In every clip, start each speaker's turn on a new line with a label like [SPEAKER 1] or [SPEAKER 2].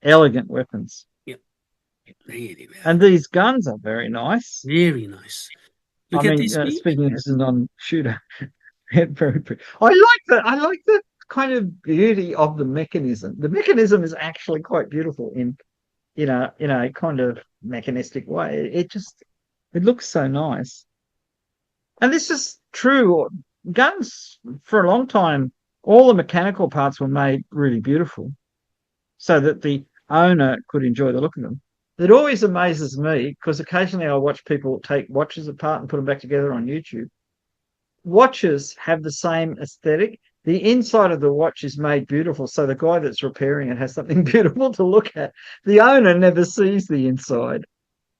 [SPEAKER 1] elegant weapons.
[SPEAKER 2] Yeah. Really, very,
[SPEAKER 1] And these guns are very nice.
[SPEAKER 2] very nice.
[SPEAKER 1] I
[SPEAKER 2] Look at
[SPEAKER 1] mean,
[SPEAKER 2] this beam.
[SPEAKER 1] speaking as a non-shooter, very pretty. I like the kind of beauty of the mechanism. The mechanism is actually quite beautiful in a kind of mechanistic way. It looks so nice. And this is true. Guns for a long time, all the mechanical parts were made really beautiful so that the owner could enjoy the look of them. It always amazes me because occasionally I watch people take watches apart and put them back together on YouTube. Watches have the same aesthetic. The inside of the watch is made beautiful, so the guy that's repairing it has something beautiful to look at. The owner never sees the inside,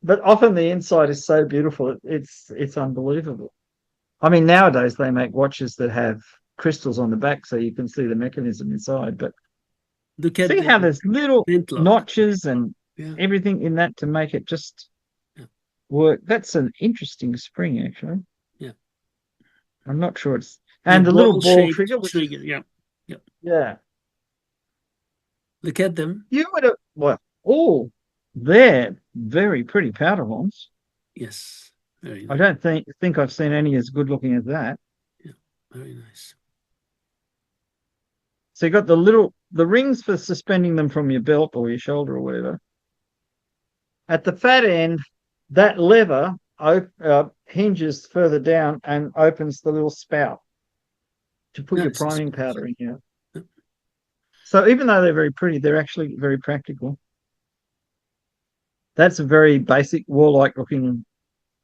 [SPEAKER 1] but often the inside is so beautiful, it's unbelievable. I mean, nowadays they make watches that have crystals on the back so you can see the mechanism inside, but
[SPEAKER 2] Look at
[SPEAKER 1] see
[SPEAKER 2] the
[SPEAKER 1] how there's little
[SPEAKER 2] flintlock.
[SPEAKER 1] notches and
[SPEAKER 2] Yeah.
[SPEAKER 1] everything in that to make it just
[SPEAKER 2] Yeah.
[SPEAKER 1] work. That's an interesting spring, actually.
[SPEAKER 2] Yeah.
[SPEAKER 1] I'm not sure it's
[SPEAKER 2] The
[SPEAKER 1] and the little ball
[SPEAKER 2] ball-shaped
[SPEAKER 1] trigger, which
[SPEAKER 2] trigger. Yeah. Yeah.
[SPEAKER 1] yeah,
[SPEAKER 2] Look at them.
[SPEAKER 1] you would have well, oh, they're very pretty powder horns.
[SPEAKER 2] Yes. Very
[SPEAKER 1] I
[SPEAKER 2] nice.
[SPEAKER 1] don't think I've seen any as good looking as that.
[SPEAKER 2] Yeah. Very nice.
[SPEAKER 1] So you got the rings for suspending them from your belt or your shoulder or whatever. At the fat end, that lever hinges further down and opens the little spout to put your
[SPEAKER 2] Nice.
[SPEAKER 1] priming powder in here.
[SPEAKER 2] Yeah.
[SPEAKER 1] So even though they're very pretty, they're actually very practical. That's a very basic warlike looking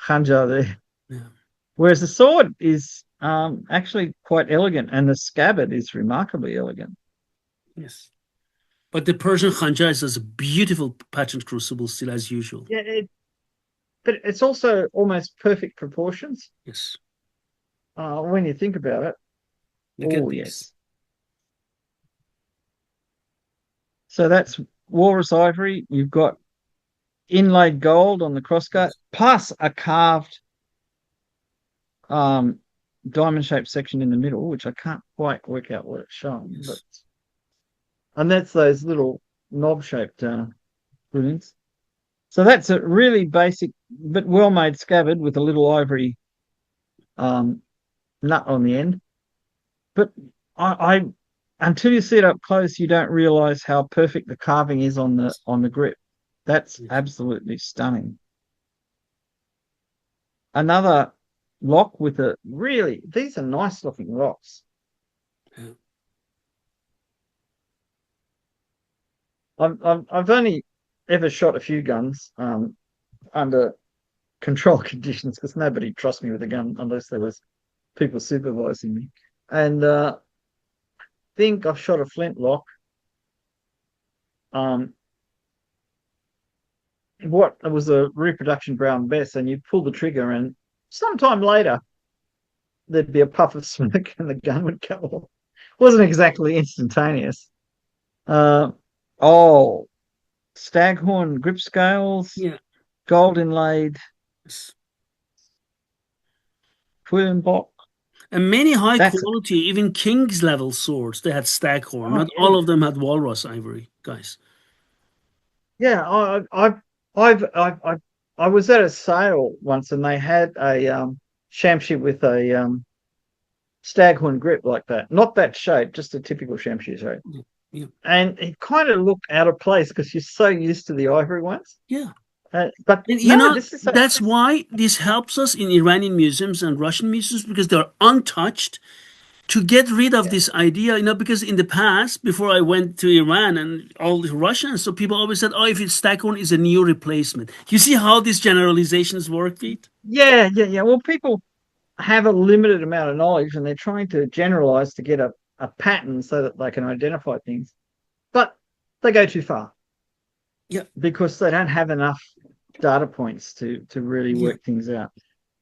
[SPEAKER 1] Qajar there.
[SPEAKER 2] Yeah.
[SPEAKER 1] Whereas the sword is actually quite elegant and the scabbard is remarkably elegant.
[SPEAKER 2] Yes. But the Persian Khanjar is a beautiful patterned crucible still as usual.
[SPEAKER 1] Yeah, but it's also almost perfect proportions
[SPEAKER 2] Yes.
[SPEAKER 1] when you think about it.
[SPEAKER 2] Look
[SPEAKER 1] Oh,
[SPEAKER 2] at this.
[SPEAKER 1] yes. So that's walrus ivory. You've got inlaid gold on the crossguard, plus a carved diamond-shaped section in the middle, which I can't quite work out what it's showing.
[SPEAKER 2] Yes.
[SPEAKER 1] But and that's those little knob-shaped brilliants. So that's a really basic but well-made scabbard with a little ivory nut on the end. But I until you see it up close, you don't realize how perfect the carving is on the grip. That's absolutely stunning. Another lock with these are nice looking locks.
[SPEAKER 2] Yeah.
[SPEAKER 1] I've only ever shot a few guns under controlled conditions because nobody trusts me with a gun unless there was people supervising me. And I think I've shot a flintlock. What was a reproduction Brown Bess, and you pull the trigger, and sometime later there'd be a puff of smoke, and the gun would go off. Wasn't exactly instantaneous. Oh, staghorn grip scales,
[SPEAKER 2] Yeah.
[SPEAKER 1] gold inlaid,
[SPEAKER 2] Yes.
[SPEAKER 1] Quillenbock.
[SPEAKER 2] And many high
[SPEAKER 1] That's
[SPEAKER 2] quality, even king's level swords, they had staghorn.
[SPEAKER 1] oh
[SPEAKER 2] Not
[SPEAKER 1] yeah,
[SPEAKER 2] all of them had walrus ivory, guys.
[SPEAKER 1] yeah. I was at a sale once, and they had a shamshir with a staghorn grip like that. Not that shape, just a typical shamshir shape.
[SPEAKER 2] Yeah. Yeah.
[SPEAKER 1] And it kind of looked out of place because you're so used to the ivory ones.
[SPEAKER 2] Yeah.
[SPEAKER 1] But
[SPEAKER 2] And
[SPEAKER 1] no, this is
[SPEAKER 2] that's why this helps us in Iranian museums and Russian museums because they're untouched to get rid of
[SPEAKER 1] yeah,
[SPEAKER 2] this idea, because in the past, before I went to Iran and all the Russians, so people always said, oh, if it's staghorn, is a new replacement. You see how these generalizations work, Pete?
[SPEAKER 1] yeah. Well, people have a limited amount of knowledge and they're trying to generalize to get a pattern so that they can identify things. But they go too far.
[SPEAKER 2] Yeah.
[SPEAKER 1] Because they don't have enough data points to really
[SPEAKER 2] Yeah.
[SPEAKER 1] work things out.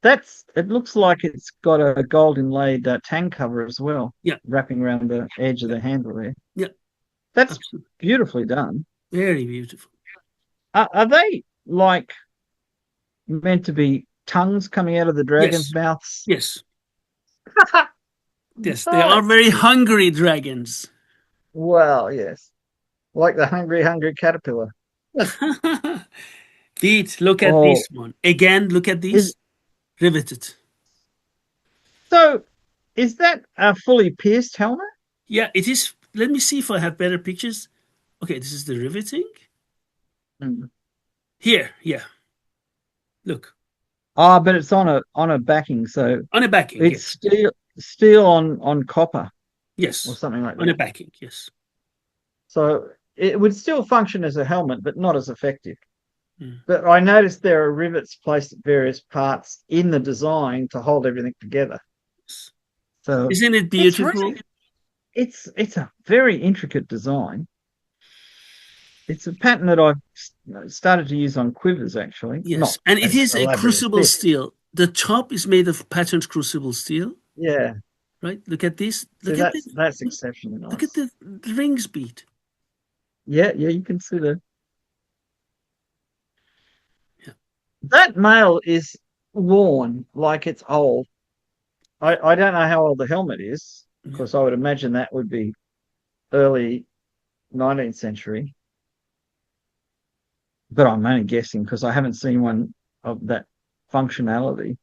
[SPEAKER 1] It looks like it's got a gold inlaid tang cover as well.
[SPEAKER 2] Yeah.
[SPEAKER 1] Wrapping around the edge of the handle there.
[SPEAKER 2] Yeah.
[SPEAKER 1] That's
[SPEAKER 2] Absolutely.
[SPEAKER 1] beautifully done.
[SPEAKER 2] Very beautiful.
[SPEAKER 1] Are they like meant to be tongues coming out of the dragon's
[SPEAKER 2] Yes.
[SPEAKER 1] mouths?
[SPEAKER 2] Yes. Yes. They
[SPEAKER 1] Oh,
[SPEAKER 2] are very hungry dragons.
[SPEAKER 1] well, yes. like the hungry, hungry caterpillar.
[SPEAKER 2] Pete, look at
[SPEAKER 1] Oh,
[SPEAKER 2] this one. Again, look at
[SPEAKER 1] is
[SPEAKER 2] this. Riveted.
[SPEAKER 1] so is that a fully pierced helmet?
[SPEAKER 2] Yeah, it is. Let me see if I have better pictures. Okay, this is the riveting.
[SPEAKER 1] Mm.
[SPEAKER 2] Here, yeah. Look.
[SPEAKER 1] Ah, but it's on a backing, so
[SPEAKER 2] On a backing,
[SPEAKER 1] it's
[SPEAKER 2] yes.
[SPEAKER 1] steel on copper or
[SPEAKER 2] Yes.
[SPEAKER 1] something like
[SPEAKER 2] On a
[SPEAKER 1] that.
[SPEAKER 2] backing, yes.
[SPEAKER 1] So it would still function as a helmet, but not as effective.
[SPEAKER 2] Mm.
[SPEAKER 1] But I noticed there are rivets placed at various parts in the design to hold everything together. So
[SPEAKER 2] Isn't it
[SPEAKER 1] it's really
[SPEAKER 2] beautiful?
[SPEAKER 1] it's a very intricate design. It's a pattern that I've started to use on quivers, actually,
[SPEAKER 2] Yes.
[SPEAKER 1] not
[SPEAKER 2] And it
[SPEAKER 1] as
[SPEAKER 2] is a
[SPEAKER 1] elaborate as
[SPEAKER 2] crucible
[SPEAKER 1] this.
[SPEAKER 2] steel. The top is made of patterned crucible steel,
[SPEAKER 1] Yeah,
[SPEAKER 2] right? Look at this.
[SPEAKER 1] see, that's exceptionally
[SPEAKER 2] Look at
[SPEAKER 1] nice.
[SPEAKER 2] the rings beat.
[SPEAKER 1] Yeah, yeah, you can see
[SPEAKER 2] Yeah.
[SPEAKER 1] that mail is worn like it's old. I don't know how old the helmet is. Of
[SPEAKER 2] Yeah.
[SPEAKER 1] course, I would imagine that would be early 19th century, but I'm only guessing because I haven't seen one of that functionality.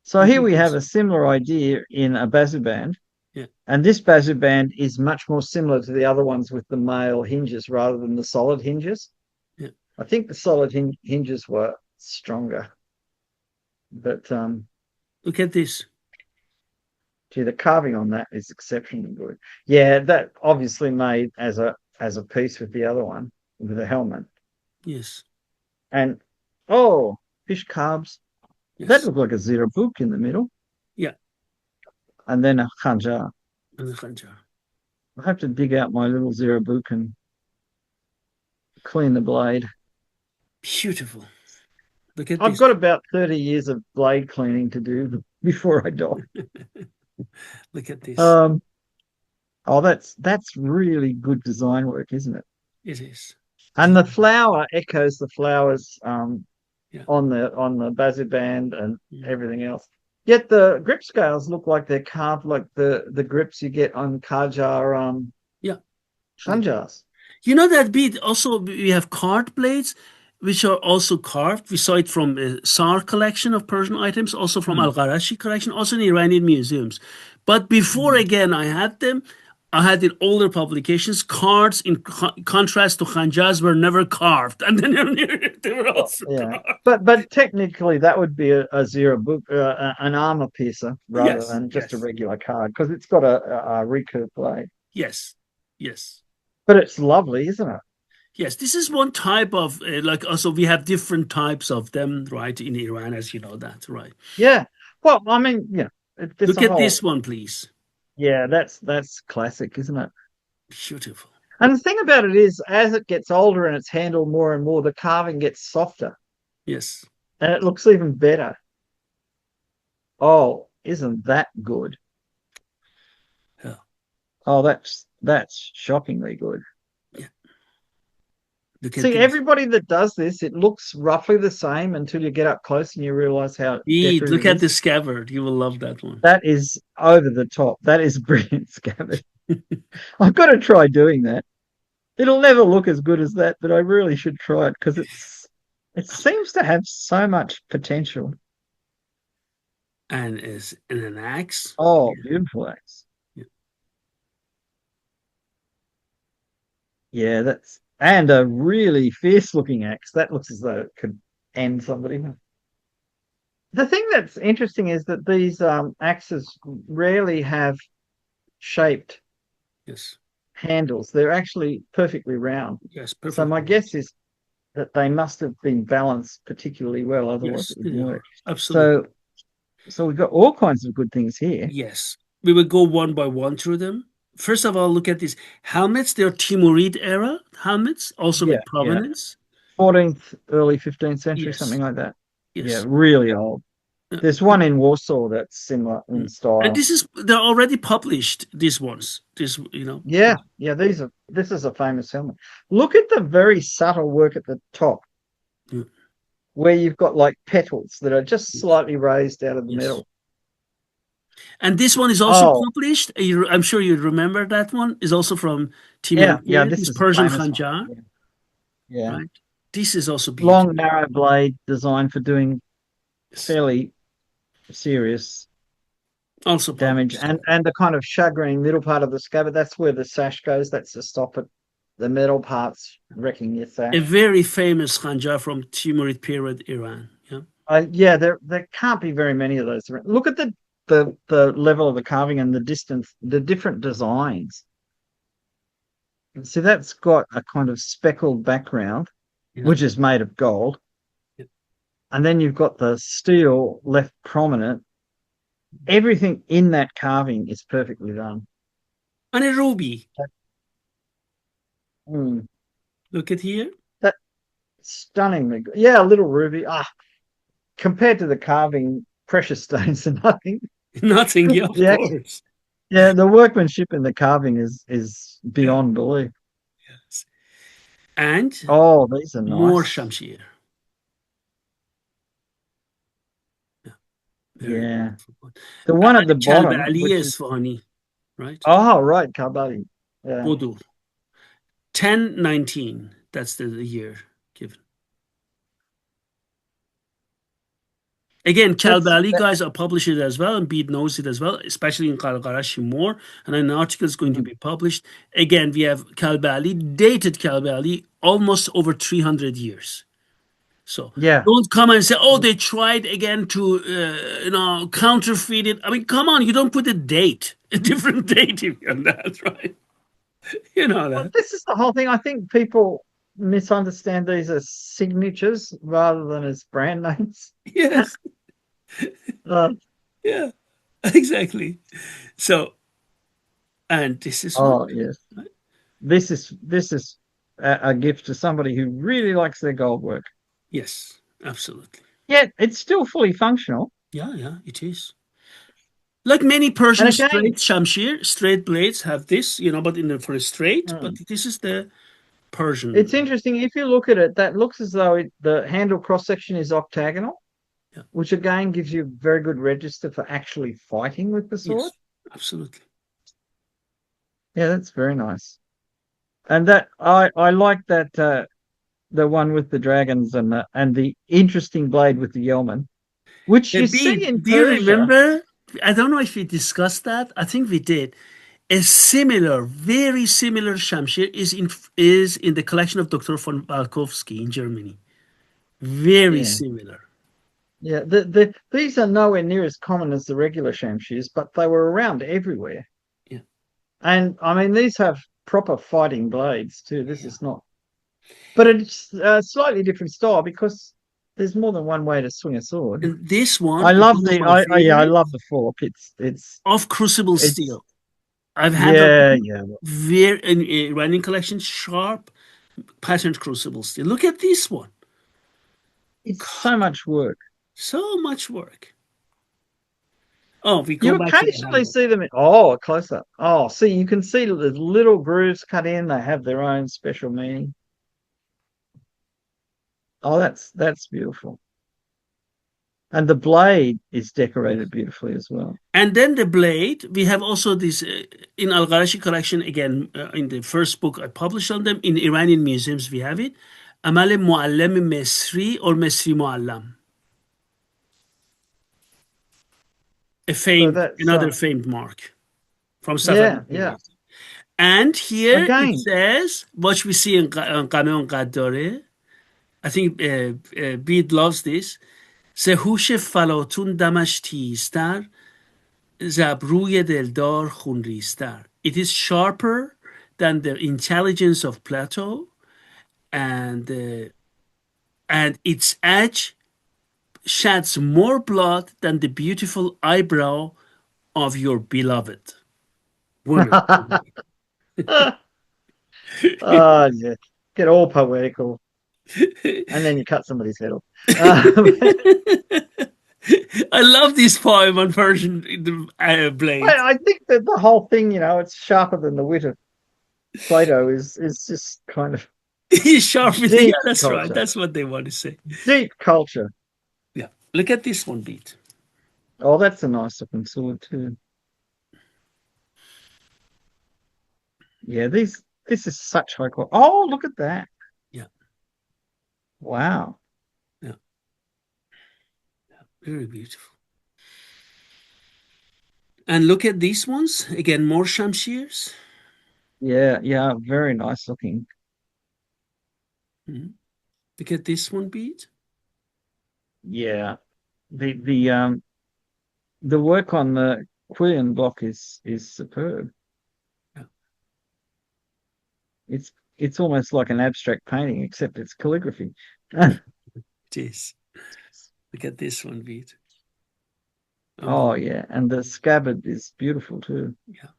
[SPEAKER 1] So
[SPEAKER 2] Look
[SPEAKER 1] here
[SPEAKER 2] at
[SPEAKER 1] we have
[SPEAKER 2] this.
[SPEAKER 1] a similar idea in a bazu band,
[SPEAKER 2] Yeah.
[SPEAKER 1] and this bazu band is much more similar to the other ones with the male hinges rather than the solid hinges.
[SPEAKER 2] Yeah.
[SPEAKER 1] I think the solid hinges were stronger, but
[SPEAKER 2] Look at this.
[SPEAKER 1] gee, the carving on that is exceptionally good. Yeah, that obviously made as a piece with the other one with the helmet.
[SPEAKER 2] Yes.
[SPEAKER 1] And oh, fish carbs. That
[SPEAKER 2] Yes.
[SPEAKER 1] looked like a zero book in the middle,
[SPEAKER 2] Yeah.
[SPEAKER 1] and then a khanjar.
[SPEAKER 2] And the Qajar.
[SPEAKER 1] I have to dig out my little zero book and clean the blade.
[SPEAKER 2] Beautiful. Look at
[SPEAKER 1] I've
[SPEAKER 2] this.
[SPEAKER 1] got about 30 years of blade cleaning to do before I die.
[SPEAKER 2] Look at this.
[SPEAKER 1] Um, oh, that's really good design work, isn't it?
[SPEAKER 2] It is.
[SPEAKER 1] And the flower echoes the flowers
[SPEAKER 2] Yeah.
[SPEAKER 1] on the bazu band and
[SPEAKER 2] Mm.
[SPEAKER 1] everything else. Yet the grip scales look like they're carved like the grips you get on Qajar
[SPEAKER 2] Yeah. Like,
[SPEAKER 1] khanjars.
[SPEAKER 2] you know that bead also we have card blades which are also carved. We saw it from SAR collection of Persian items, also from
[SPEAKER 1] Hmm.
[SPEAKER 2] Al-Gharashi collection, also in Iranian museums. But before
[SPEAKER 1] Hmm.
[SPEAKER 2] again I had them, I had in older publications, cards in contrast to khanjars were never carved. And then they were
[SPEAKER 1] Well,
[SPEAKER 2] also
[SPEAKER 1] yeah,
[SPEAKER 2] carved.
[SPEAKER 1] but technically that would be a zero book, an armor piercer rather
[SPEAKER 2] Yes,
[SPEAKER 1] than just a
[SPEAKER 2] yes,
[SPEAKER 1] regular card because it's got a recurve blade.
[SPEAKER 2] yes, yes.
[SPEAKER 1] But it's lovely, isn't it?
[SPEAKER 2] Yes, this is one type of like also we have different types of them, right, in Iran, as you know that, right?
[SPEAKER 1] Yeah. Well, I mean, yeah, it's
[SPEAKER 2] Look
[SPEAKER 1] a
[SPEAKER 2] at
[SPEAKER 1] whole.
[SPEAKER 2] this one, please.
[SPEAKER 1] Yeah, that's classic, isn't it?
[SPEAKER 2] Beautiful.
[SPEAKER 1] And the thing about it is, as it gets older and it's handled more and more, the carving gets softer
[SPEAKER 2] Yes.
[SPEAKER 1] and it looks even better. Oh, isn't that good?
[SPEAKER 2] Yeah.
[SPEAKER 1] Oh, that's shockingly good.
[SPEAKER 2] Yeah. Look at
[SPEAKER 1] See,
[SPEAKER 2] this.
[SPEAKER 1] everybody that does this, it looks roughly the same until you get up close and you realize how different
[SPEAKER 2] Look
[SPEAKER 1] it
[SPEAKER 2] at the
[SPEAKER 1] is.
[SPEAKER 2] scabbard. You will love that one.
[SPEAKER 1] That is over the top. That is brilliant, Scabbard. I've got to try doing that. It'll never look as good as that, but I really should try it because it seems to have so much potential.
[SPEAKER 2] And is and an axe.
[SPEAKER 1] Oh,
[SPEAKER 2] Yeah.
[SPEAKER 1] beautiful axe.
[SPEAKER 2] Yeah.
[SPEAKER 1] Yeah, that's and a really fierce looking axe. That looks as though it could end somebody. The thing that's interesting is that these axes rarely have shaped
[SPEAKER 2] Yes.
[SPEAKER 1] handles. They're actually perfectly round.
[SPEAKER 2] Yes.
[SPEAKER 1] So
[SPEAKER 2] Perfect.
[SPEAKER 1] my guess is that they must have been balanced particularly well, otherwise
[SPEAKER 2] Yes,
[SPEAKER 1] it wouldn't
[SPEAKER 2] they
[SPEAKER 1] work.
[SPEAKER 2] are. Absolutely.
[SPEAKER 1] So so we've got all kinds of good things here.
[SPEAKER 2] Yes. We will go one by one through them. First of all, look at these helmets. They're Timurid era helmets, also
[SPEAKER 1] Yeah,
[SPEAKER 2] with
[SPEAKER 1] yeah.
[SPEAKER 2] provenance.
[SPEAKER 1] 14th, early 15th century, something
[SPEAKER 2] Yes.
[SPEAKER 1] like that. Yeah,
[SPEAKER 2] Yes.
[SPEAKER 1] really old.
[SPEAKER 2] Yeah.
[SPEAKER 1] There's one in Warsaw that's similar in
[SPEAKER 2] Mm. And
[SPEAKER 1] style.
[SPEAKER 2] this is they're already published, these ones. This, you know.
[SPEAKER 1] Yeah, yeah, this is a famous helmet. Look at the very subtle work at the top
[SPEAKER 2] Yeah.
[SPEAKER 1] where you've got like petals that are just
[SPEAKER 2] Yes.
[SPEAKER 1] slightly raised out of the
[SPEAKER 2] Yes.
[SPEAKER 1] metal.
[SPEAKER 2] And this one is also
[SPEAKER 1] Oh,
[SPEAKER 2] published. I'm sure you remember that one. Is also from
[SPEAKER 1] yeah,
[SPEAKER 2] Timurid
[SPEAKER 1] yeah.
[SPEAKER 2] period.
[SPEAKER 1] This
[SPEAKER 2] It's
[SPEAKER 1] is a
[SPEAKER 2] Persian
[SPEAKER 1] famous one.
[SPEAKER 2] Khanjar,
[SPEAKER 1] Yeah, yeah.
[SPEAKER 2] right? This is also
[SPEAKER 1] Long,
[SPEAKER 2] beautiful.
[SPEAKER 1] narrow blade designed for doing
[SPEAKER 2] Yes.
[SPEAKER 1] fairly serious
[SPEAKER 2] Also
[SPEAKER 1] damage,
[SPEAKER 2] published.
[SPEAKER 1] and the kind of shagreen middle part of the scabbard. That's where the sash goes. That's to stop it. The metal parts wrecking your
[SPEAKER 2] A
[SPEAKER 1] sash.
[SPEAKER 2] very famous Khanjar from Timurid period Iran. Yeah.
[SPEAKER 1] Yeah, there can't be very many of those. Look at the level of the carving and the distance, the different designs. See, that's got a kind of speckled background,
[SPEAKER 2] Yeah.
[SPEAKER 1] which is made of gold,
[SPEAKER 2] Yeah.
[SPEAKER 1] and then you've got the steel left prominent. Everything in that carving is perfectly done.
[SPEAKER 2] And a ruby.
[SPEAKER 1] Mm,
[SPEAKER 2] Look at here.
[SPEAKER 1] that's stunningly good. Yeah, a little ruby. Compared to the carving, precious stones are nothing.
[SPEAKER 2] Nothing. Yeah, of
[SPEAKER 1] Yeah,
[SPEAKER 2] course.
[SPEAKER 1] yeah, the workmanship in the carving is
[SPEAKER 2] Yeah.
[SPEAKER 1] beyond belief.
[SPEAKER 2] Yes. And
[SPEAKER 1] Oh, these are
[SPEAKER 2] more
[SPEAKER 1] nice.
[SPEAKER 2] shamshir. Yeah. Very
[SPEAKER 1] Yeah.
[SPEAKER 2] beautiful one.
[SPEAKER 1] The one at the
[SPEAKER 2] And Kalb
[SPEAKER 1] bottom,
[SPEAKER 2] Ali
[SPEAKER 1] which is
[SPEAKER 2] Isfahani, right?
[SPEAKER 1] oh right, Kabali. Yeah.
[SPEAKER 2] Bodur. 1019. That's the year given. Again, Kalb
[SPEAKER 1] That's
[SPEAKER 2] Ali
[SPEAKER 1] that,
[SPEAKER 2] guys are publishing it as well, and Bede knows it as well, especially in Qarqarashi more. And an article is going to
[SPEAKER 1] mm,
[SPEAKER 2] be published. Again, we have Kalb Ali, dated Kalb Ali, almost over 300 years. So
[SPEAKER 1] yeah.
[SPEAKER 2] don't come and say, "Oh, they tried again to, counterfeit it." I mean, come on, you don't put a date, a different date on that, right? You know
[SPEAKER 1] Well,
[SPEAKER 2] that.
[SPEAKER 1] this is the whole thing. I think people misunderstand these as signatures rather than as brand names.
[SPEAKER 2] Yes,
[SPEAKER 1] Uh,
[SPEAKER 2] yeah, exactly. So, and this is one.
[SPEAKER 1] oh yes. This is a gift to somebody who really likes their gold work.
[SPEAKER 2] Yes, absolutely.
[SPEAKER 1] Yet it's still fully functional.
[SPEAKER 2] Yeah, yeah, it is. Like many
[SPEAKER 1] And
[SPEAKER 2] Persian
[SPEAKER 1] again,
[SPEAKER 2] straight shamshir, straight blades have this, but for a straight, but
[SPEAKER 1] mm,
[SPEAKER 2] this is the Persian.
[SPEAKER 1] it's interesting if you look at it. That looks as though the handle cross section is octagonal,
[SPEAKER 2] Yeah.
[SPEAKER 1] which again gives you very good register for actually fighting with the sword.
[SPEAKER 2] Yes, absolutely.
[SPEAKER 1] Yeah, that's very nice. And that I like that the one with the dragons and the interesting blade with the yeoman, which you see in
[SPEAKER 2] Do you
[SPEAKER 1] Persia.
[SPEAKER 2] remember? I don't know if we discussed that. I think we did. A similar, very similar Shamshir is in the collection of Dr. von Balkowski in Germany. Very
[SPEAKER 1] Yeah,
[SPEAKER 2] similar.
[SPEAKER 1] yeah. These are nowhere near as common as the regular shamshirs, but they were around everywhere.
[SPEAKER 2] Yeah,
[SPEAKER 1] And I mean, these have proper fighting blades too. This
[SPEAKER 2] yeah.
[SPEAKER 1] is not, but it's a slightly different style because there's more than one way to swing a sword.
[SPEAKER 2] And this
[SPEAKER 1] I
[SPEAKER 2] one is
[SPEAKER 1] love
[SPEAKER 2] one of
[SPEAKER 1] the
[SPEAKER 2] my
[SPEAKER 1] yeah, I
[SPEAKER 2] favorites
[SPEAKER 1] love the fork.
[SPEAKER 2] of crucible
[SPEAKER 1] It's
[SPEAKER 2] steel. I've had that
[SPEAKER 1] yeah, yeah.
[SPEAKER 2] very in Iranian collection, sharp patterned crucible steel. Look at this one.
[SPEAKER 1] It's so much work.
[SPEAKER 2] So much work. Oh, we go
[SPEAKER 1] You
[SPEAKER 2] back to the
[SPEAKER 1] occasionally
[SPEAKER 2] handle.
[SPEAKER 1] see them oh, close up. Oh, see, you can see the little grooves cut in. They have their own special meaning. Oh, that's beautiful. And the blade is decorated beautifully as well.
[SPEAKER 2] And then the blade, we have also this in Al Gharashi collection, again, in the first book I published on them. In Iranian museums, we have it. Amal Muallim Mesri or Mesri Muallam.
[SPEAKER 1] So that's
[SPEAKER 2] Another famed mark from
[SPEAKER 1] yeah,
[SPEAKER 2] Safavid
[SPEAKER 1] yeah.
[SPEAKER 2] period. And here it
[SPEAKER 1] Again,
[SPEAKER 2] says, what we see in Qame Qaddare, I think Bede loves this. ز هوش فلاطون دمش تیزتر ز ابروی دلدار خونریزتر. It is sharper than the intelligence of Plato, and its edge sheds more blood than the beautiful eyebrow of your beloved woman.
[SPEAKER 1] oh yeah, get all poetical, and then you cut somebody's head off. Um,
[SPEAKER 2] I love this poem on Persian blade.
[SPEAKER 1] I think that the whole thing, it's sharper than the wit of Plato is just kind of
[SPEAKER 2] He's sharp with it. Yeah,
[SPEAKER 1] deep
[SPEAKER 2] that's right.
[SPEAKER 1] culture,
[SPEAKER 2] That's what they want to say.
[SPEAKER 1] deep culture.
[SPEAKER 2] Yeah. Look at this one, Beat.
[SPEAKER 1] Oh, that's a nice looking sword too. Yeah, this is such high quality. Oh, look at that.
[SPEAKER 2] Yeah,
[SPEAKER 1] Wow.
[SPEAKER 2] yeah, very beautiful. And look at these ones again, more shamshirs.
[SPEAKER 1] Yeah, yeah, very nice looking.
[SPEAKER 2] Mhm. Look at this one, bead.
[SPEAKER 1] Yeah. The work on the Quillian block is superb.
[SPEAKER 2] Yeah,
[SPEAKER 1] It's almost like an abstract painting, except it's calligraphy.
[SPEAKER 2] it is. Look at this one, bead.
[SPEAKER 1] Oh
[SPEAKER 2] Unbelievable.
[SPEAKER 1] yeah, and the scabbard is beautiful too.
[SPEAKER 2] Yeah,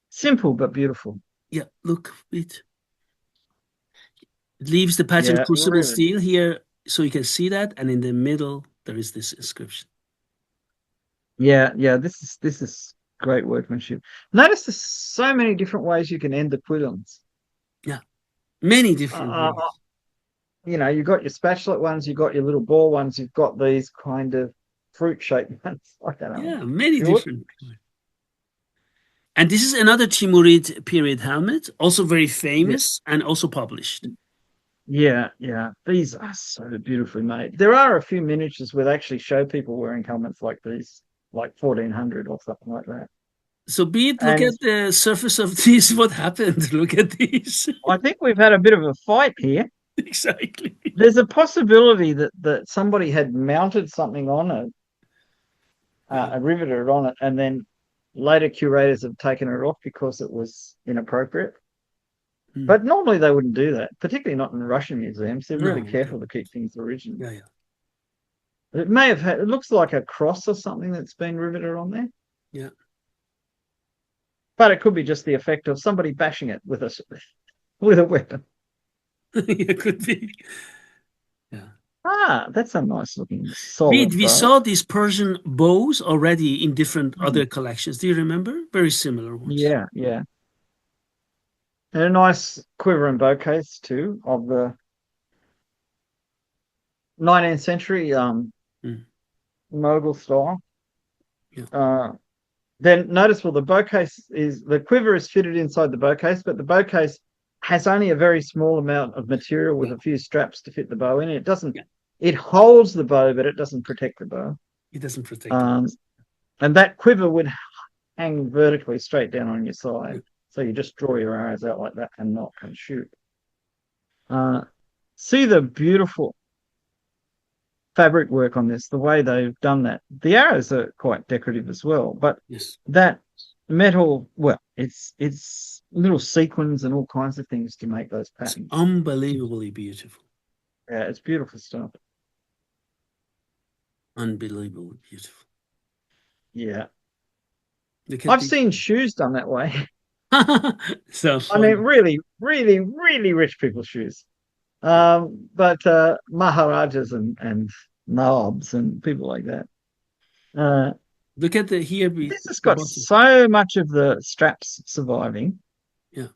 [SPEAKER 1] Simple but beautiful.
[SPEAKER 2] yeah. Look, bead. It leaves the pattern
[SPEAKER 1] Yeah,
[SPEAKER 2] crucible
[SPEAKER 1] really.
[SPEAKER 2] steel here, so you can see that, and in the middle there is this inscription.
[SPEAKER 1] Yeah, yeah. This is great workmanship. Notice there's so many different ways you can end the quills.
[SPEAKER 2] Yeah, many
[SPEAKER 1] Uh,
[SPEAKER 2] different
[SPEAKER 1] uh, uh,
[SPEAKER 2] ways.
[SPEAKER 1] you've got your spatulate ones, you've got your little ball ones, you've got these kind of fruit shaped ones. I don't know.
[SPEAKER 2] Yeah, many
[SPEAKER 1] You look-
[SPEAKER 2] different. And this is another Timurid period helmet, also very
[SPEAKER 1] Yeah,
[SPEAKER 2] famous and also published.
[SPEAKER 1] yeah, yeah. These are so beautifully made. There are a few miniatures where they actually show people wearing helmets like these, like 1400 or something like that.
[SPEAKER 2] So, Beat, look
[SPEAKER 1] And
[SPEAKER 2] at the surface of this. What happened? Look at this.
[SPEAKER 1] I think we've had a bit of a fight here.
[SPEAKER 2] Exactly.
[SPEAKER 1] There's a possibility that somebody had mounted something on it,
[SPEAKER 2] Yeah.
[SPEAKER 1] riveted it on it, and then later curators have taken it off because it was inappropriate.
[SPEAKER 2] Hmm.
[SPEAKER 1] But normally they wouldn't do that, particularly not in Russian museums. They're really
[SPEAKER 2] No.
[SPEAKER 1] careful to keep things original.
[SPEAKER 2] Yeah, yeah.
[SPEAKER 1] It may have had, it looks like a cross or something that's been riveted on there,
[SPEAKER 2] Yeah.
[SPEAKER 1] but it could be just the effect of somebody bashing it with a weapon.
[SPEAKER 2] Yeah, could be. Yeah.
[SPEAKER 1] Ah, that's a nice looking
[SPEAKER 2] Beat,
[SPEAKER 1] solid
[SPEAKER 2] we
[SPEAKER 1] bow.
[SPEAKER 2] saw these Persian bows already in different
[SPEAKER 1] Mm.
[SPEAKER 2] other collections. Do you remember? Very similar ones.
[SPEAKER 1] Yeah, yeah. And a nice quiver and bow case too of the 19th century
[SPEAKER 2] Mm.
[SPEAKER 1] Mogul style.
[SPEAKER 2] Yeah.
[SPEAKER 1] Uh, then noticeable the bow case is the quiver is fitted inside the bow case, but the bow case has only a very small amount of material with
[SPEAKER 2] Yeah.
[SPEAKER 1] a few straps to fit the bow in. It doesn't.
[SPEAKER 2] Yeah.
[SPEAKER 1] It holds the bow, but it doesn't protect the bow.
[SPEAKER 2] It doesn't protect it.
[SPEAKER 1] Um, and that quiver would hang vertically straight down on your
[SPEAKER 2] Yeah.
[SPEAKER 1] side, so you just draw your arrows out like that and knock and shoot. Uh, see the beautiful fabric work on this, the way they've done that. The arrows are quite decorative as well, but
[SPEAKER 2] Yes.
[SPEAKER 1] that metal, well, it's little sequins and all kinds of things to make those
[SPEAKER 2] It's
[SPEAKER 1] patterns.
[SPEAKER 2] unbelievably beautiful.
[SPEAKER 1] Yeah, it's beautiful stuff.
[SPEAKER 2] Unbelievably beautiful.
[SPEAKER 1] Yeah.
[SPEAKER 2] Look at
[SPEAKER 1] I've
[SPEAKER 2] this.
[SPEAKER 1] seen shoes done that way.
[SPEAKER 2] So
[SPEAKER 1] I mean,
[SPEAKER 2] fun.
[SPEAKER 1] really, really, really rich people's shoes.
[SPEAKER 2] Yeah.
[SPEAKER 1] But Maharajas and Nawabs and people like that. Uh,
[SPEAKER 2] Look at the here
[SPEAKER 1] this has
[SPEAKER 2] the
[SPEAKER 1] got
[SPEAKER 2] bottom.
[SPEAKER 1] so much of the straps surviving.
[SPEAKER 2] Yeah. Look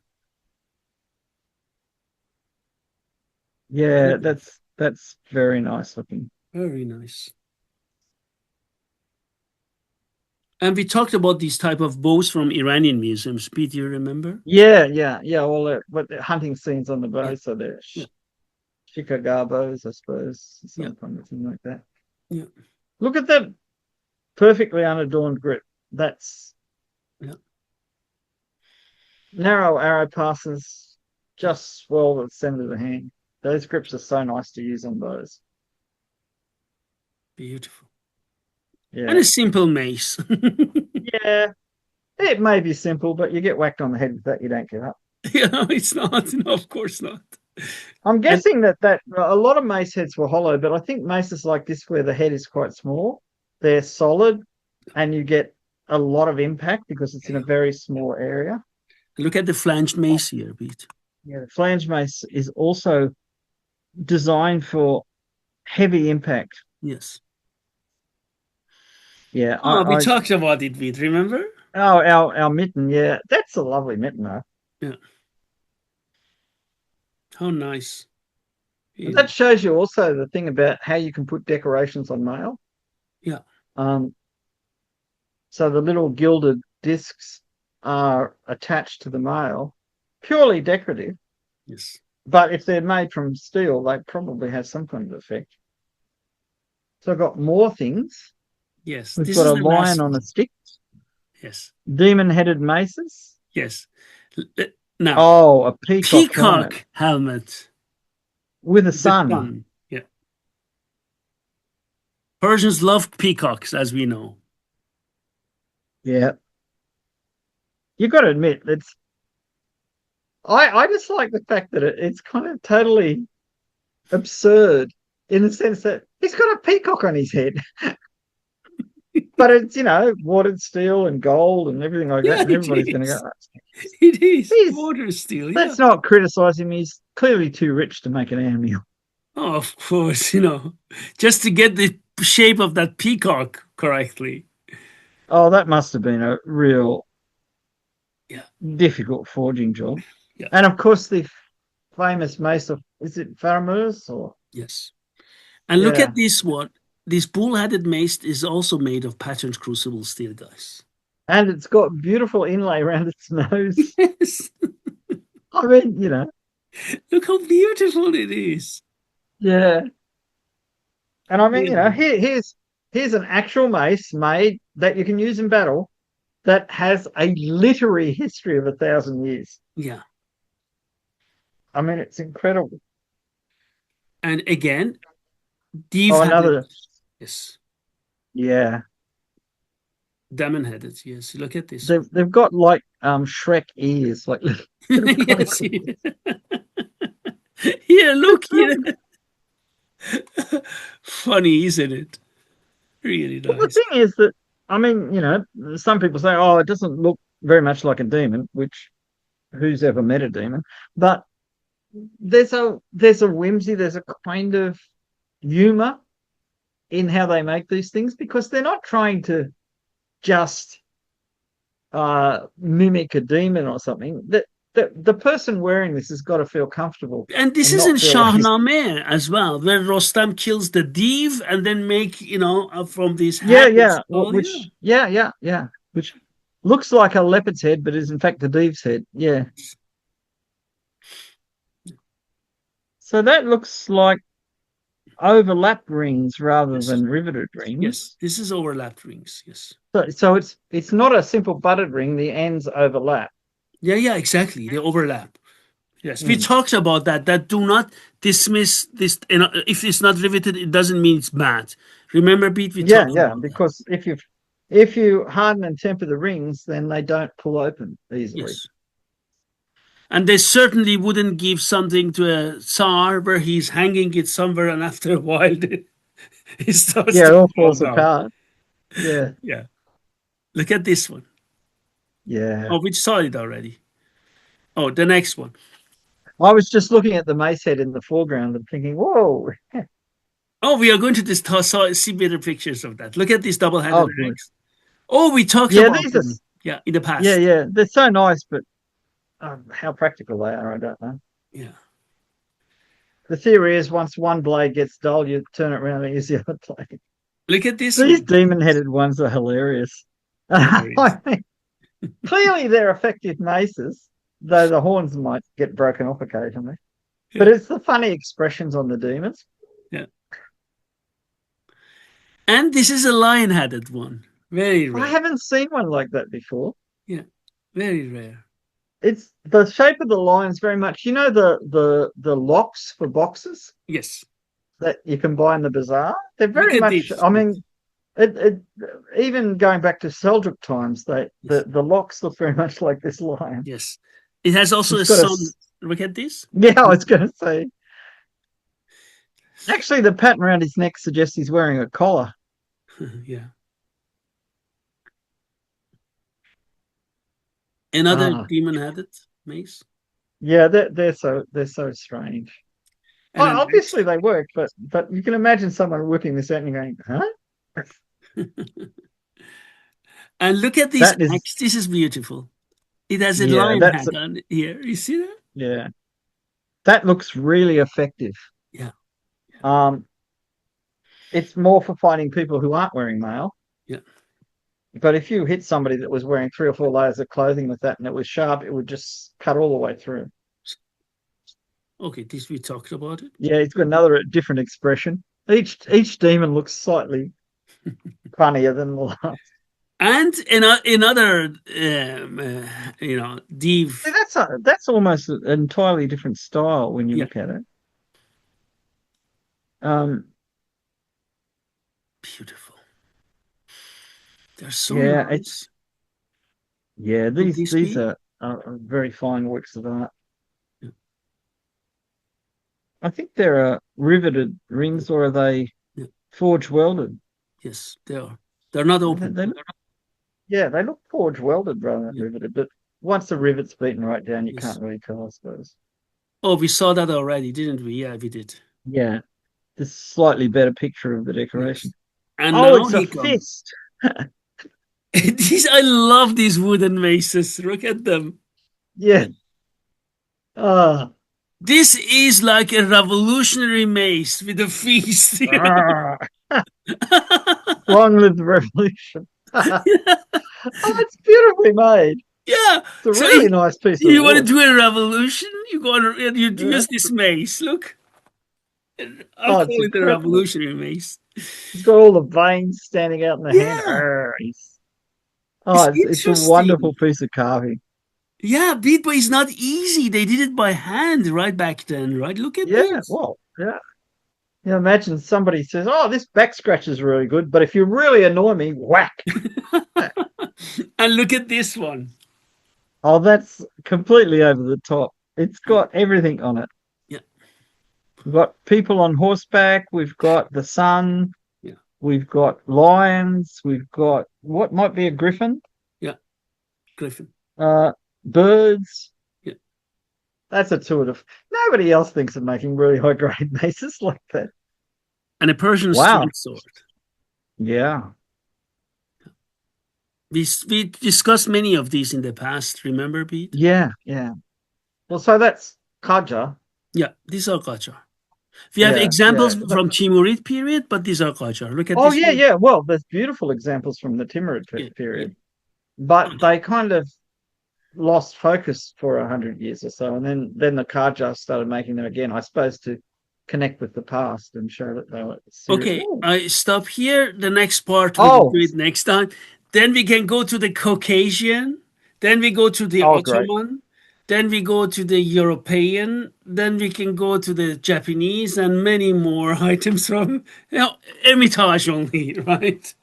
[SPEAKER 1] Yeah,
[SPEAKER 2] at that.
[SPEAKER 1] that's very nice looking.
[SPEAKER 2] Very nice. And we talked about these type of bows from Iranian museums. Pete, do you remember?
[SPEAKER 1] Yeah, yeah, yeah. All the hunting scenes on the
[SPEAKER 2] Yeah.
[SPEAKER 1] bow, so they're
[SPEAKER 2] Yeah.
[SPEAKER 1] shikar bows, I suppose,
[SPEAKER 2] Yeah.
[SPEAKER 1] some kind of thing like that.
[SPEAKER 2] Yeah.
[SPEAKER 1] Look at that perfectly unadorned grip. That's
[SPEAKER 2] Yeah.
[SPEAKER 1] narrow arrow passes just swell the center of the hand. Those grips are so nice to use on bows.
[SPEAKER 2] Beautiful. And
[SPEAKER 1] Yeah,
[SPEAKER 2] a simple mace.
[SPEAKER 1] yeah. It may be simple, but you get whacked on the head with that, you don't get up.
[SPEAKER 2] Yeah, it's not. No, of course not.
[SPEAKER 1] I'm
[SPEAKER 2] And
[SPEAKER 1] guessing that a lot of mace heads were hollow, but I think maces like this, where the head is quite small, they're solid, and you get a lot of impact because it's in a very small area.
[SPEAKER 2] look at the flanged mace here, Pete.
[SPEAKER 1] Yeah, the flange mace is also designed for heavy impact.
[SPEAKER 2] Yes.
[SPEAKER 1] Yeah,
[SPEAKER 2] Oh, we talked about it, Pete. Remember?
[SPEAKER 1] oh, our mitten, yeah, that's a lovely mitten though.
[SPEAKER 2] Yeah. How nice.
[SPEAKER 1] And
[SPEAKER 2] Yeah.
[SPEAKER 1] that shows you also the thing about how you can put decorations on mail.
[SPEAKER 2] Yeah.
[SPEAKER 1] Um, So the little gilded discs are attached to the mail, purely decorative.
[SPEAKER 2] Yes.
[SPEAKER 1] But if they're made from steel, they probably have some kind of effect. So I've got more things.
[SPEAKER 2] Yes.
[SPEAKER 1] We've
[SPEAKER 2] This
[SPEAKER 1] got
[SPEAKER 2] is
[SPEAKER 1] a
[SPEAKER 2] the last
[SPEAKER 1] lion
[SPEAKER 2] one.
[SPEAKER 1] on a stick,
[SPEAKER 2] Yes.
[SPEAKER 1] demon-headed maces.
[SPEAKER 2] Yes. Now,
[SPEAKER 1] Oh, a peacock helmet
[SPEAKER 2] peacock helmet.
[SPEAKER 1] with a
[SPEAKER 2] The
[SPEAKER 1] sun.
[SPEAKER 2] sun. Yeah. Persians love peacocks, as we know.
[SPEAKER 1] Yeah, you've got to admit it's. I just like the fact that it's kind of totally absurd in the sense that he's got a peacock on his head, but it's watered steel and gold and everything like that,
[SPEAKER 2] Yeah,
[SPEAKER 1] and
[SPEAKER 2] it
[SPEAKER 1] everybody's going to
[SPEAKER 2] is.
[SPEAKER 1] go.
[SPEAKER 2] It is.
[SPEAKER 1] He's
[SPEAKER 2] Water steel. Yeah.
[SPEAKER 1] Let's not criticize him. He's clearly too rich to make an meal.
[SPEAKER 2] Oh, of course, just to get the shape of that peacock correctly.
[SPEAKER 1] Oh, that must have been a real
[SPEAKER 2] Yeah.
[SPEAKER 1] difficult forging job.
[SPEAKER 2] Yeah.
[SPEAKER 1] And of course, the famous mace of, is it Faramuz or?
[SPEAKER 2] Yes. And look
[SPEAKER 1] Yeah.
[SPEAKER 2] at this one. This bull-headed mace is also made of patterned crucible steel, guys.
[SPEAKER 1] And it's got beautiful inlay around its nose.
[SPEAKER 2] Yes.
[SPEAKER 1] I mean,
[SPEAKER 2] Look how beautiful it is.
[SPEAKER 1] yeah. And I mean,
[SPEAKER 2] Really.
[SPEAKER 1] here's an actual mace made that you can use in battle that has a literary history of 1,000 years.
[SPEAKER 2] Yeah.
[SPEAKER 1] I mean, it's incredible.
[SPEAKER 2] And again,
[SPEAKER 1] Oh,
[SPEAKER 2] deep-headed.
[SPEAKER 1] another,
[SPEAKER 2] Yes.
[SPEAKER 1] yeah.
[SPEAKER 2] Diamond-headed. Yes. Look at this one.
[SPEAKER 1] They've got like Shrek ears, like little
[SPEAKER 2] Yes.
[SPEAKER 1] conical.
[SPEAKER 2] Here, look
[SPEAKER 1] It's
[SPEAKER 2] here.
[SPEAKER 1] really,
[SPEAKER 2] Funny, isn't it? Really
[SPEAKER 1] well, the
[SPEAKER 2] nice.
[SPEAKER 1] thing is that I mean, some people say, "Oh, it doesn't look very much like a demon," which who's ever met a demon? But there's a whimsy, there's a kind of humor in how they make these things because they're not trying to just mimic a demon or something. The person wearing this has got to feel comfortable
[SPEAKER 2] And this
[SPEAKER 1] and
[SPEAKER 2] is in
[SPEAKER 1] not feel like he's
[SPEAKER 2] Shahnameh as well, where Rostam kills the div and then make, from this
[SPEAKER 1] yeah,
[SPEAKER 2] head,
[SPEAKER 1] yeah,
[SPEAKER 2] it's all, yeah.
[SPEAKER 1] yeah, which looks like a leopard's head, but is in fact a Deve's head. Yeah. So that looks like overlap rings rather
[SPEAKER 2] Yes.
[SPEAKER 1] than riveted
[SPEAKER 2] Yes.
[SPEAKER 1] rings.
[SPEAKER 2] This is overlapped rings. Yes.
[SPEAKER 1] So it's not a simple butted ring. The ends overlap.
[SPEAKER 2] Yeah, yeah, exactly. They overlap. Yes. We
[SPEAKER 1] Mm.
[SPEAKER 2] talked about that. That do not dismiss this. If it's not riveted, it doesn't mean it's bad. Remember, Pete, we
[SPEAKER 1] Yeah,
[SPEAKER 2] talked
[SPEAKER 1] yeah.
[SPEAKER 2] about that.
[SPEAKER 1] Because if you harden and temper the rings, then they don't pull open easily.
[SPEAKER 2] Yes. And they certainly wouldn't give something to a Tsar where he's hanging it somewhere and after a while it starts
[SPEAKER 1] Yeah,
[SPEAKER 2] to
[SPEAKER 1] it all
[SPEAKER 2] fall
[SPEAKER 1] falls
[SPEAKER 2] down.
[SPEAKER 1] apart. Yeah,
[SPEAKER 2] Yeah. Look at this one.
[SPEAKER 1] yeah.
[SPEAKER 2] Oh, we saw it already. Oh, the next one.
[SPEAKER 1] I was just looking at the mace head in the foreground and thinking, whoa.
[SPEAKER 2] Oh, we are going to see better pictures of that. Look at these double-handed
[SPEAKER 1] Oh, good.
[SPEAKER 2] legs. Oh, we talked
[SPEAKER 1] Yeah,
[SPEAKER 2] about
[SPEAKER 1] these are.
[SPEAKER 2] them. Yeah, in the
[SPEAKER 1] Yeah,
[SPEAKER 2] past.
[SPEAKER 1] yeah. They're so nice, but how practical they are, I don't know.
[SPEAKER 2] Yeah.
[SPEAKER 1] The theory is once one blade gets dull, you turn it around and use the other blade.
[SPEAKER 2] Look at this
[SPEAKER 1] These
[SPEAKER 2] one.
[SPEAKER 1] demon-headed ones are hilarious. I mean, clearly they're effective maces, though the horns might get broken off occasionally. But
[SPEAKER 2] Yeah.
[SPEAKER 1] it's the funny expressions on the demons.
[SPEAKER 2] Yeah. And this is a lion-headed one. Very
[SPEAKER 1] I
[SPEAKER 2] rare.
[SPEAKER 1] haven't seen one like that before.
[SPEAKER 2] Yeah. Very rare.
[SPEAKER 1] It's the shape of the lion's very much, the locks for boxes
[SPEAKER 2] Yes.
[SPEAKER 1] that you can buy in the bazaar. They're
[SPEAKER 2] Look
[SPEAKER 1] very
[SPEAKER 2] at
[SPEAKER 1] much.
[SPEAKER 2] this.
[SPEAKER 1] I
[SPEAKER 2] Yes.
[SPEAKER 1] mean, it even going back to Seljuk times,
[SPEAKER 2] Yes.
[SPEAKER 1] the locks look very much like this lion.
[SPEAKER 2] Yes. It has also
[SPEAKER 1] It's
[SPEAKER 2] a
[SPEAKER 1] got a.
[SPEAKER 2] sun. Look at this.
[SPEAKER 1] Yeah, I was going to say. Actually, the pattern around his neck suggests he's wearing a collar.
[SPEAKER 2] Yeah. Another
[SPEAKER 1] Ah,
[SPEAKER 2] demon-headed mace.
[SPEAKER 1] yeah, they're so strange.
[SPEAKER 2] And
[SPEAKER 1] Obviously they work, but you can imagine someone whipping this out and going, huh?
[SPEAKER 2] and look at this
[SPEAKER 1] That is,
[SPEAKER 2] axe. This is beautiful. It has a
[SPEAKER 1] yeah,
[SPEAKER 2] lion head on here. You see that?
[SPEAKER 1] yeah, that looks really effective.
[SPEAKER 2] Yeah.
[SPEAKER 1] Um, it's more for finding people who aren't wearing mail.
[SPEAKER 2] Yeah.
[SPEAKER 1] But if you hit somebody that was wearing 3 or 4 layers of clothing with that and it was sharp, it would just cut all the way through.
[SPEAKER 2] Okay, this we talked about it.
[SPEAKER 1] Yeah, it's got another different expression. Each demon looks slightly funnier than the last.
[SPEAKER 2] And another,
[SPEAKER 1] See,
[SPEAKER 2] div.
[SPEAKER 1] that's almost an entirely different style when you
[SPEAKER 2] Yeah,
[SPEAKER 1] look at it. Um,
[SPEAKER 2] beautiful. They're so
[SPEAKER 1] yeah, it's
[SPEAKER 2] nice.
[SPEAKER 1] yeah.
[SPEAKER 2] Could
[SPEAKER 1] These
[SPEAKER 2] this
[SPEAKER 1] these
[SPEAKER 2] be?
[SPEAKER 1] are very fine works of art.
[SPEAKER 2] Yeah,
[SPEAKER 1] I think they're riveted
[SPEAKER 2] yeah,
[SPEAKER 1] rings, or are they
[SPEAKER 2] yeah.
[SPEAKER 1] forge welded?
[SPEAKER 2] Yes, they are. They're not
[SPEAKER 1] They,
[SPEAKER 2] open.
[SPEAKER 1] they look, yeah, they look forge welded rather than
[SPEAKER 2] Yeah,
[SPEAKER 1] riveted. But once the rivet's beaten right down, you
[SPEAKER 2] yes.
[SPEAKER 1] can't really tell, I suppose.
[SPEAKER 2] Oh, we saw that already, didn't we? Yeah, we did.
[SPEAKER 1] Yeah, this slightly better picture of the
[SPEAKER 2] Yes.
[SPEAKER 1] decoration.
[SPEAKER 2] And
[SPEAKER 1] Oh,
[SPEAKER 2] now
[SPEAKER 1] it's a
[SPEAKER 2] he comes.
[SPEAKER 1] fist.
[SPEAKER 2] I love these wooden maces. Look at them.
[SPEAKER 1] Yeah. Ah,
[SPEAKER 2] This is like a revolutionary mace with a feast.
[SPEAKER 1] ah. Long live the revolution. Oh, it's beautifully made.
[SPEAKER 2] Yeah.
[SPEAKER 1] It's a
[SPEAKER 2] So
[SPEAKER 1] really nice piece of
[SPEAKER 2] you want to
[SPEAKER 1] wood.
[SPEAKER 2] do a revolution? You go and you
[SPEAKER 1] Yeah.
[SPEAKER 2] use this mace. Look, I'll
[SPEAKER 1] Oh, it's
[SPEAKER 2] call it a
[SPEAKER 1] incredible.
[SPEAKER 2] revolutionary mace.
[SPEAKER 1] He's got all the veins standing out in the hand.
[SPEAKER 2] Yeah,
[SPEAKER 1] Oh,
[SPEAKER 2] it's
[SPEAKER 1] it's a wonderful
[SPEAKER 2] interesting.
[SPEAKER 1] piece of carving.
[SPEAKER 2] Yeah, beatbox is not easy. They did it by hand right back then, right? Look at
[SPEAKER 1] Yeah,
[SPEAKER 2] this.
[SPEAKER 1] well, yeah. You imagine somebody says, "Oh, this back scratch is really good," but if you really annoy me, whack.
[SPEAKER 2] And look at this one.
[SPEAKER 1] Oh, that's completely over the top. It's
[SPEAKER 2] Yeah,
[SPEAKER 1] got everything on it.
[SPEAKER 2] yeah,
[SPEAKER 1] We've got people on horseback. We've got the sun.
[SPEAKER 2] yeah.
[SPEAKER 1] We've got lions. We've got what might be a griffin.
[SPEAKER 2] Yeah, Griffin.
[SPEAKER 1] Uh, birds.
[SPEAKER 2] Yeah.
[SPEAKER 1] That's a two of. Nobody else thinks of making really high grade maces like that.
[SPEAKER 2] And a Persian
[SPEAKER 1] Wow.
[SPEAKER 2] straight sword.
[SPEAKER 1] Yeah.
[SPEAKER 2] We discussed many of these in the past, remember, Pete?
[SPEAKER 1] Yeah. Yeah. Well, so that's Qajar.
[SPEAKER 2] Yeah, these are Qajar. We have
[SPEAKER 1] Yeah. Yeah.
[SPEAKER 2] examples from Timurid period, but these are Qajar. Look at
[SPEAKER 1] Oh,
[SPEAKER 2] this
[SPEAKER 1] yeah.
[SPEAKER 2] one.
[SPEAKER 1] Yeah. Well, there's beautiful examples from the Timurid
[SPEAKER 2] Yeah, yeah.
[SPEAKER 1] period, but
[SPEAKER 2] Okay.
[SPEAKER 1] they kind of lost focus for 100 years or so, and then the Qajar started making them again. I suppose to connect with the past and show that they were serious.
[SPEAKER 2] Okay, I stop here. The next part we will
[SPEAKER 1] Oh,
[SPEAKER 2] do it next time. Then we can go to the Caucasian. Then we go to the
[SPEAKER 1] oh, great.
[SPEAKER 2] Ottoman. Then we go to the European. Then we can go to the Japanese and many more items from Hermitage only, right?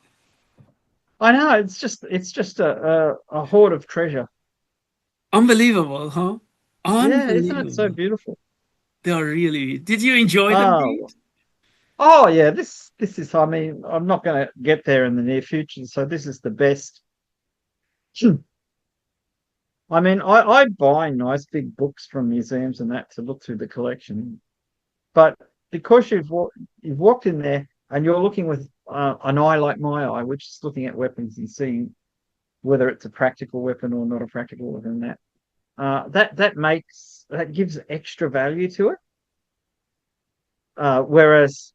[SPEAKER 1] I know it's just a hoard of treasure.
[SPEAKER 2] Unbelievable, huh?
[SPEAKER 1] Yeah, isn't it so
[SPEAKER 2] Unbelievable.
[SPEAKER 1] beautiful?
[SPEAKER 2] They are really. Did you enjoy them,
[SPEAKER 1] Oh,
[SPEAKER 2] Pete?
[SPEAKER 1] oh yeah. This is. I mean, I'm not going to get there in the near future, so this is the best. I mean, I buy nice big books from museums and that to look through the collection, but because you've walked in there and you're looking with an eye like my eye, which is looking at weapons and seeing whether it's a practical weapon or not a practical weapon, that gives extra value to it. Whereas,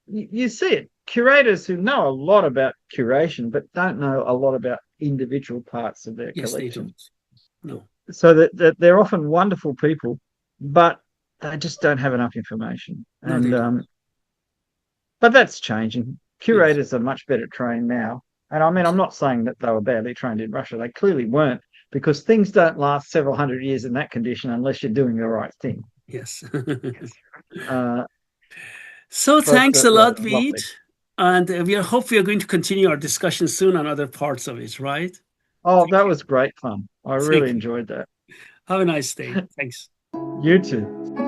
[SPEAKER 1] you see it. Curators who know a lot about curation but don't know a lot about individual parts of their
[SPEAKER 2] Yes, they
[SPEAKER 1] collection.
[SPEAKER 2] don't. No,
[SPEAKER 1] So that they're often wonderful people, but they just don't have enough information.
[SPEAKER 2] no,
[SPEAKER 1] And
[SPEAKER 2] they don't.
[SPEAKER 1] but that's changing.
[SPEAKER 2] Yes,
[SPEAKER 1] Curators are much better trained now. And I mean, I'm not saying that they were badly trained in Russia. They clearly weren't, because things don't last several hundred years in that condition unless you're doing the right thing.
[SPEAKER 2] yes.
[SPEAKER 1] Uh,
[SPEAKER 2] So
[SPEAKER 1] but
[SPEAKER 2] thanks a lot,
[SPEAKER 1] lovely.
[SPEAKER 2] Pete. And hope we are going to continue our discussion soon on other parts of it, right?
[SPEAKER 1] Oh,
[SPEAKER 2] Thank
[SPEAKER 1] that
[SPEAKER 2] you.
[SPEAKER 1] was great fun. I really
[SPEAKER 2] Thank you.
[SPEAKER 1] enjoyed that.
[SPEAKER 2] Have a nice day. Thanks.
[SPEAKER 1] You too.